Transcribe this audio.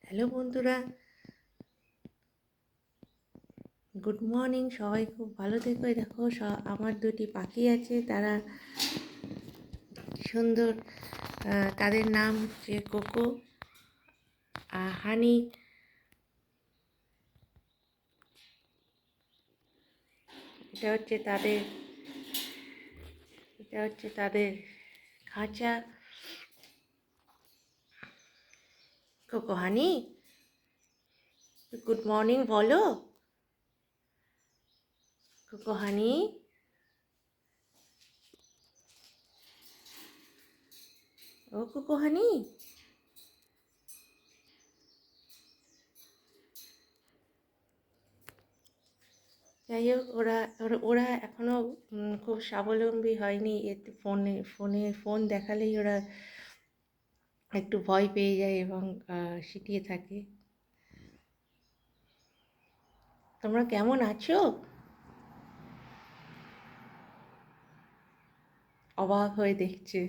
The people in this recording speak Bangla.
হ্যালো বন্ধুরা, গুড মর্নিং। সবাই খুব ভালো থেকো। দেখো আমার দুটি পাখি আছে, তারা সুন্দর। তাদের নাম হচ্ছে কোকো আর হানি। এটা হচ্ছে তাদের এটা হচ্ছে তাদের খাঁচা। কোকো হানি, গুড মর্নিং বলো। কোকো হানি, ও কোকো হানি। যাই হোক, ওরা ওরা ওরা এখনো খুব স্বাবলম্বী হয়নি। এতে ফোন দেখালেই ওরা একটু ভয় পেয়ে যায় এবং সিটিয়ে থাকে। তোমরা কেমন আছো? অবাক হয়ে দেখছে।